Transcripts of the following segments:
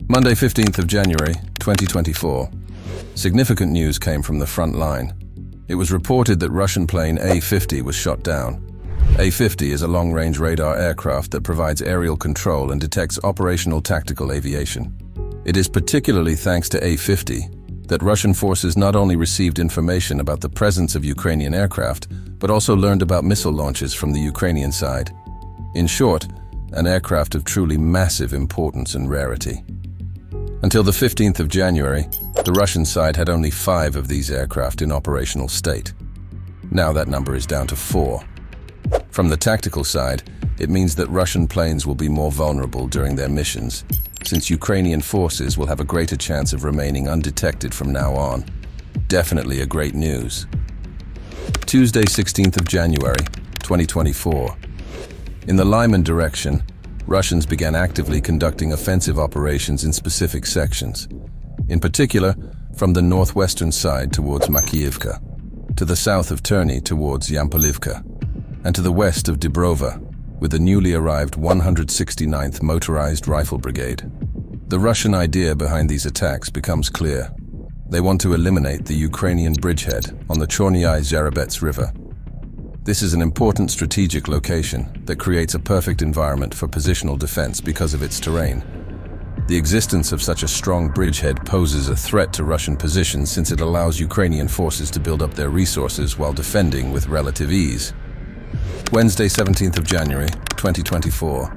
Monday, 15th of January, 2024. Significant news came from the front line. It was reported that Russian plane A-50 was shot down. A-50 is a long-range radar aircraft that provides aerial control and detects operational tactical aviation. It is particularly thanks to A-50 that Russian forces not only received information about the presence of Ukrainian aircraft, but also learned about missile launches from the Ukrainian side. In short, an aircraft of truly massive importance and rarity. Until the 15th of January, the Russian side had only 5 of these aircraft in operational state. Now that number is down to 4. From the tactical side, it means that Russian planes will be more vulnerable during their missions, since Ukrainian forces will have a greater chance of remaining undetected from now on. Definitely a great news. Tuesday, 16th of January, 2024. In the Lyman direction, Russians began actively conducting offensive operations in specific sections. In particular, from the northwestern side towards Novomykhailivka, to the south of Terny towards Yampolivka, and to the west of Dibrova, with the newly arrived 169th Motorized Rifle Brigade. The Russian idea behind these attacks becomes clear. They want to eliminate the Ukrainian Bridgehead on the Chornyai-Zarabets River. This is an important strategic location that creates a perfect environment for positional defense because of its terrain. The existence of such a strong bridgehead poses a threat to Russian positions since it allows Ukrainian forces to build up their resources while defending with relative ease. Wednesday, 17th of January, 2024.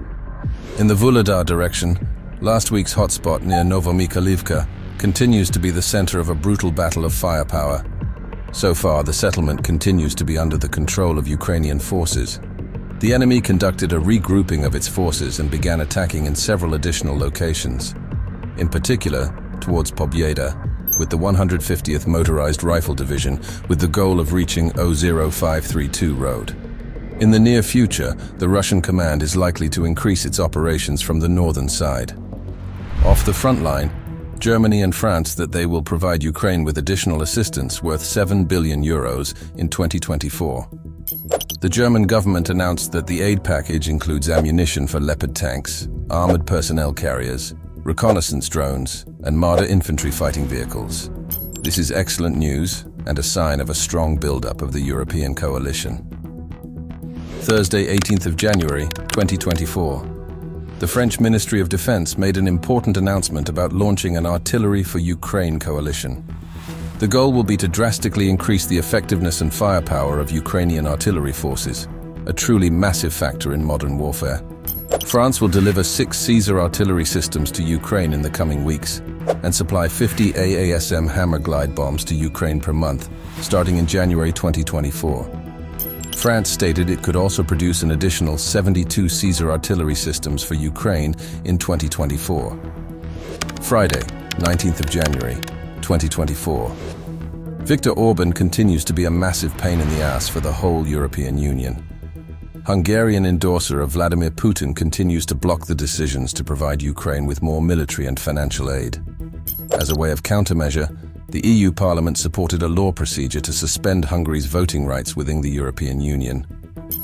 In the Vuhledar direction, last week's hotspot near Novomykhailivka continues to be the center of a brutal battle of firepower. So far, the settlement continues to be under the control of Ukrainian forces. The enemy conducted a regrouping of its forces and began attacking in several additional locations, in particular towards Pobjeda, with the 150th Motorized Rifle Division, with the goal of reaching 00532 road. In the near future, the Russian command is likely to increase its operations from the northern side. Off the front line, Germany and France that they will provide Ukraine with additional assistance worth €7 billion in 2024. The German government announced that the aid package includes ammunition for Leopard tanks, armored personnel carriers, reconnaissance drones, and Marder infantry fighting vehicles. This is excellent news and a sign of a strong build-up of the European coalition. Thursday, 18th of January, 2024. The French Ministry of Defense made an important announcement about launching an Artillery for Ukraine coalition. The goal will be to drastically increase the effectiveness and firepower of Ukrainian artillery forces, a truly massive factor in modern warfare. France will deliver 6 Caesar artillery systems to Ukraine in the coming weeks and supply 50 AASM Hammer glide bombs to Ukraine per month, starting in January 2024. France stated it could also produce an additional 72 Caesar artillery systems for Ukraine in 2024. Friday, 19th of January, 2024. Viktor Orban continues to be a massive pain in the ass for the whole European Union. Hungarian endorser of Vladimir Putin continues to block the decisions to provide Ukraine with more military and financial aid. As a way of countermeasure, the EU Parliament supported a law procedure to suspend Hungary's voting rights within the European Union.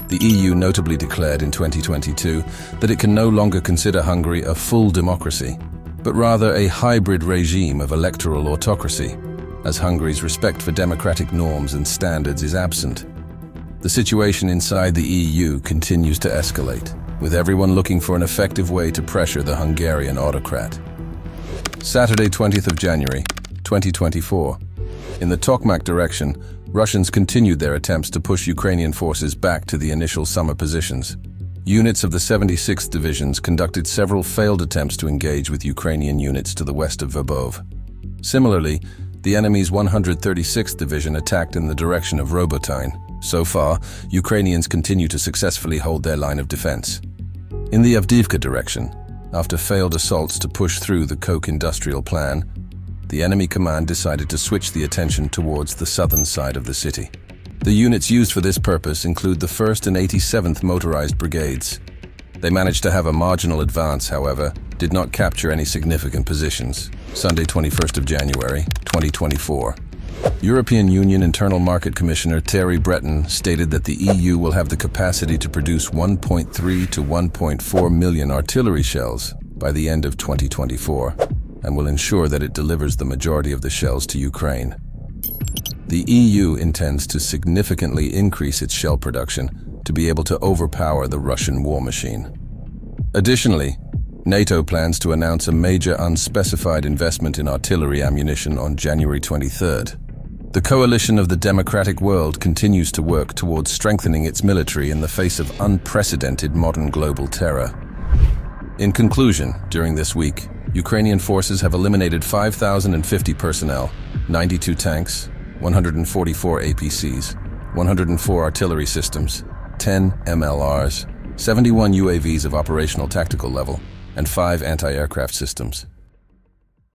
The EU notably declared in 2022 that it can no longer consider Hungary a full democracy, but rather a hybrid regime of electoral autocracy, as Hungary's respect for democratic norms and standards is absent. The situation inside the EU continues to escalate, with everyone looking for an effective way to pressure the Hungarian autocrat. Saturday, 20th of January, 2024. In the Tokmak direction, Russians continued their attempts to push Ukrainian forces back to the initial summer positions. Units of the 76th Divisions conducted several failed attempts to engage with Ukrainian units to the west of Verbov. Similarly, the enemy's 136th Division attacked in the direction of Robotyne. So far, Ukrainians continue to successfully hold their line of defense. In the Avdiivka direction, after failed assaults to push through the Coke industrial plan, the enemy command decided to switch the attention towards the southern side of the city. The units used for this purpose include the 1st and 87th Motorized Brigades. They managed to have a marginal advance, however, did not capture any significant positions. Sunday, 21st of January, 2024. European Union Internal Market Commissioner Thierry Breton stated that the EU will have the capacity to produce 1.3 to 1.4 million artillery shells by the end of 2024. and will ensure that it delivers the majority of the shells to Ukraine. The EU intends to significantly increase its shell production to be able to overpower the Russian war machine. Additionally, NATO plans to announce a major unspecified investment in artillery ammunition on January 23rd. The coalition of the democratic world continues to work towards strengthening its military in the face of unprecedented modern global terror. In conclusion, during this week, Ukrainian forces have eliminated 5,050 personnel, 92 tanks, 144 APCs, 104 artillery systems, 10 MLRs, 71 UAVs of operational tactical level, and 5 anti-aircraft systems.